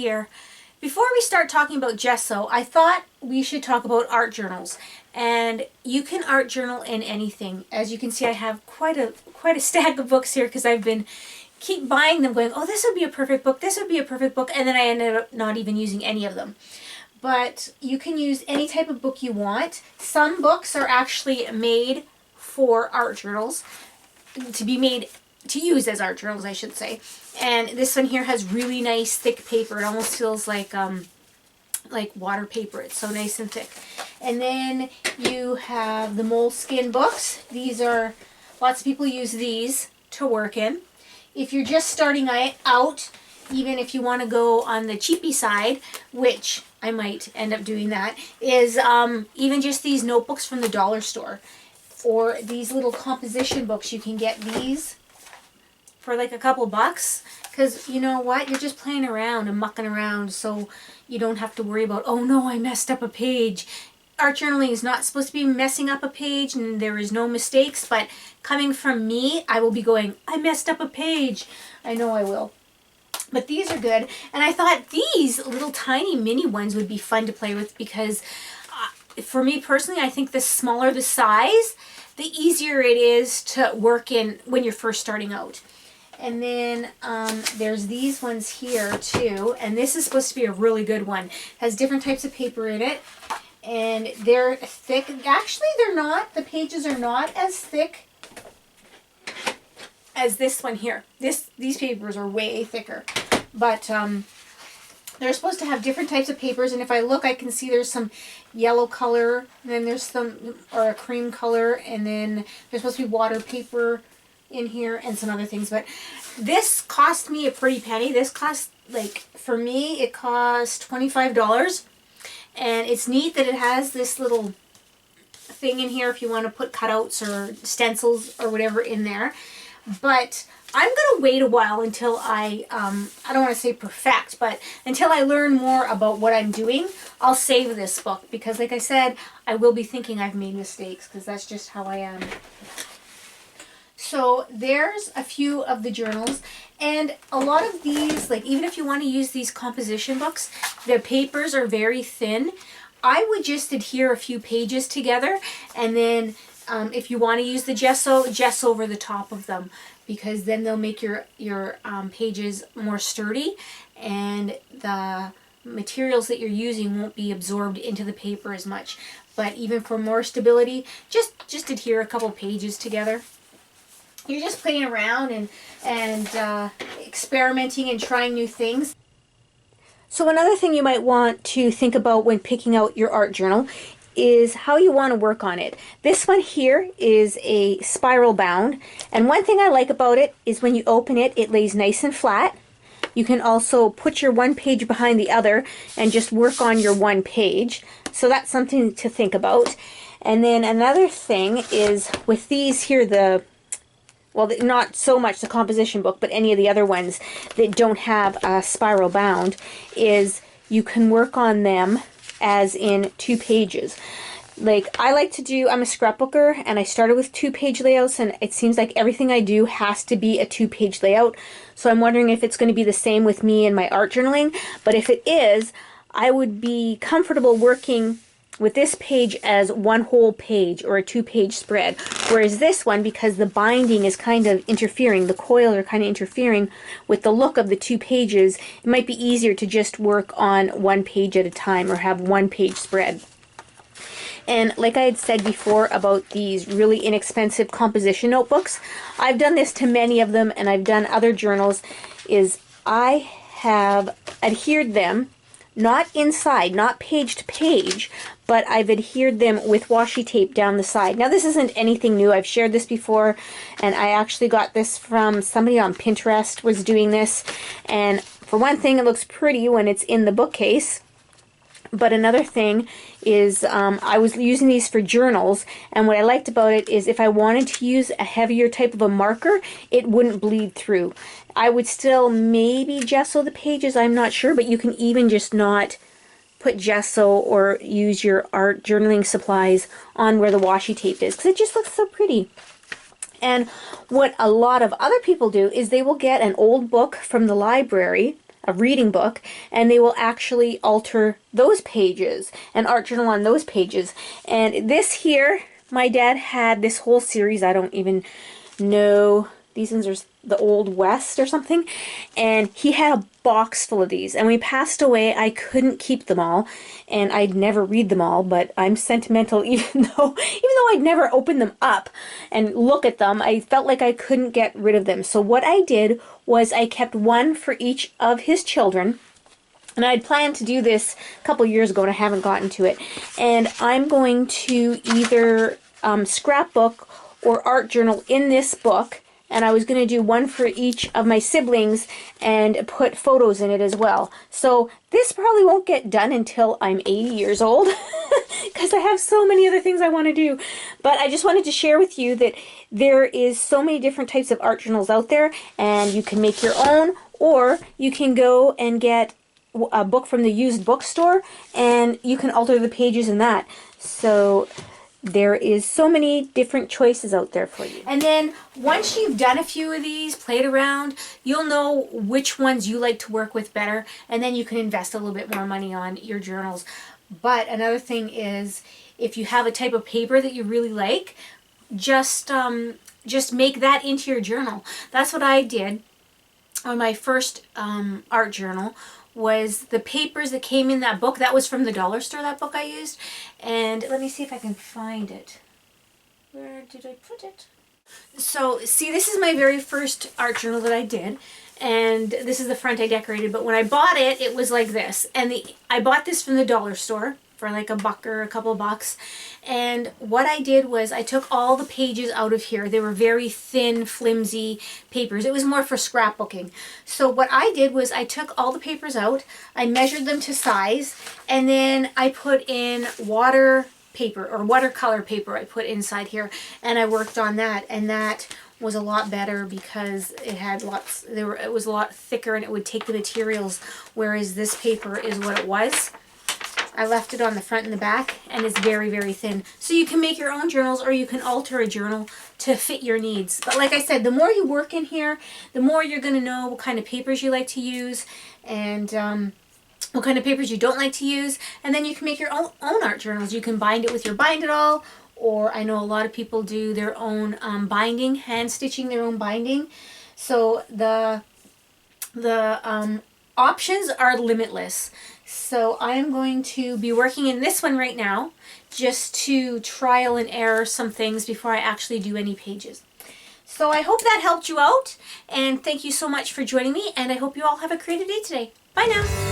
here. Before we start talking about gesso, I thought we should talk about art journals. And you can art journal in anything. As you can see, I have quite a stack of books here because I've been keep buying them going, oh, this would be a perfect book, this would be a perfect book, and then I ended up not even using any of them. But you can use any type of book you want. Some books are actually made for art journals, to use as art journals, I should say. And this one here has really nice thick paper. It almost feels like water paper. It's so nice and thick. And then you have the moleskin books. These are, lots of people use these to work in. If you're just starting out, even if you want to go on the cheapy side, which I might end up doing that, is even just these notebooks from the dollar store. Or these little composition books. You can get these for like a couple bucks. Because you know what? You're just playing around and mucking around, so you don't have to worry about, oh no, I messed up a page. Art journaling is not supposed to be messing up a page, and there is no mistakes, but coming from me, I will be going, I messed up a page. I know I will. But these are good, and I thought these little tiny mini ones would be fun to play with because for me personally, I think the smaller the size, the easier it is to work in when you're first starting out. And then there's these ones here too, and this is supposed to be a really good one. It has different types of paper in it, and they're thick. Actually, they're not. The pages are not as thick as this one here. These papers are way thicker, but they're supposed to have different types of papers, and if I look, I can see there's some yellow color, and then there's some, or a cream color, and then there's supposed to be water paper in here and some other things. But this cost me a pretty penny. This cost, like, for me, it cost $25. And it's neat that it has this little thing in here if you want to put cutouts or stencils or whatever in there. But I'm going to wait a while until I don't want to say perfect, but until I learn more about what I'm doing, I'll save this book. Because like I said, I will be thinking I've made mistakes because that's just how I am. So there's a few of the journals, and a lot of these, like even if you want to use these composition books, the papers are very thin. I would just adhere a few pages together, and then if you want to use the gesso over the top of them, because then they'll make your pages more sturdy, and the materials that you're using won't be absorbed into the paper as much. But even for more stability, just adhere a couple pages together. You're just playing around and experimenting and trying new things. So another thing you might want to think about when picking out your art journal is how you want to work on it. This one here is a spiral bound, and one thing I like about it is when you open it, it lays nice and flat. You can also put your one page behind the other and just work on your one page. So that's something to think about. And then another thing is with these here, well, not so much the composition book, but any of the other ones that don't have a spiral bound, is you can work on them as in 2 pages. Like I like to do, I'm a scrapbooker, and I started with 2-page layouts, and it seems like everything I do has to be a 2-page layout. So I'm wondering if it's going to be the same with me and my art journaling. But if it is, I would be comfortable working with this page as one whole page or a 2-page spread. Whereas this one, because the binding is kind of interfering, the coils are kind of interfering with the look of the 2 pages, it might be easier to just work on 1 page at a time or have 1-page spread. And like I had said before about these really inexpensive composition notebooks, I've done this to many of them, and I've done other journals, is I have adhered them, not inside, not page to page, but I've adhered them with washi tape down the side. Now this isn't anything new. I've shared this before, and I actually got this from somebody on Pinterest was doing this. And for one thing, it looks pretty when it's in the bookcase. But another thing is I was using these for journals, and what I liked about it is if I wanted to use a heavier type of a marker, it wouldn't bleed through. I would still maybe gesso the pages, I'm not sure, but you can even just not put gesso or use your art journaling supplies on where the washi tape is, because it just looks so pretty. And what a lot of other people do is they will get an old book from the library, a reading book, and they will actually alter those pages, an art journal on those pages. And this here, my dad had this whole series. I don't even know, these ones are the Old West or something, and he had a box full of these. And when he passed away, I couldn't keep them all, and I'd never read them all, but I'm sentimental even though I'd never opened them up and look at them. I felt like I couldn't get rid of them. So what I did was I kept one for each of his children. And I'd planned to do this a couple years ago and I haven't gotten to it. And I'm going to either scrapbook or art journal in this book. And I was going to do one for each of my siblings and put photos in it as well. So this probably won't get done until I'm 80 years old because I have so many other things I want to do. But I just wanted to share with you that there is so many different types of art journals out there, and you can make your own, or you can go and get a book from the used bookstore and you can alter the pages in that. So there is so many different choices out there for you. And then once you've done a few of these, played around, you'll know which ones you like to work with better, and then you can invest a little bit more money on your journals. But another thing is, if you have a type of paper that you really like, just make that into your journal. That's what I did on my first art journal. Was the papers that came in that book. That was from the dollar store, that book I used. And let me see if I can find it. Where did I put it? So, see, this is my very first art journal that I did. And this is the front I decorated. But when I bought it, it was like this. And I bought this from the dollar store for like $1 or a couple bucks. And what I did was I took all the pages out of here. They were very thin, flimsy papers. It was more for scrapbooking. So what I did was I took all the papers out, I measured them to size, and then I put in water paper or watercolor paper I put inside here, and I worked on that, and that was a lot better because it had lots, it was a lot thicker and it would take the materials, whereas this paper is what it was. I left it on the front and the back, and it's very, very thin. So you can make your own journals, or you can alter a journal to fit your needs. But like I said, the more you work in here, the more you're going to know what kind of papers you like to use, and what kind of papers you don't like to use. And then you can make your own art journals. You can bind it with your Bind It All, or I know a lot of people do their own binding, hand stitching their own binding. So the options are limitless. So I'm going to be working in this one right now just to trial and error some things before I actually do any pages. So I hope that helped you out, and thank you so much for joining me, and I hope you all have a creative day today. Bye now.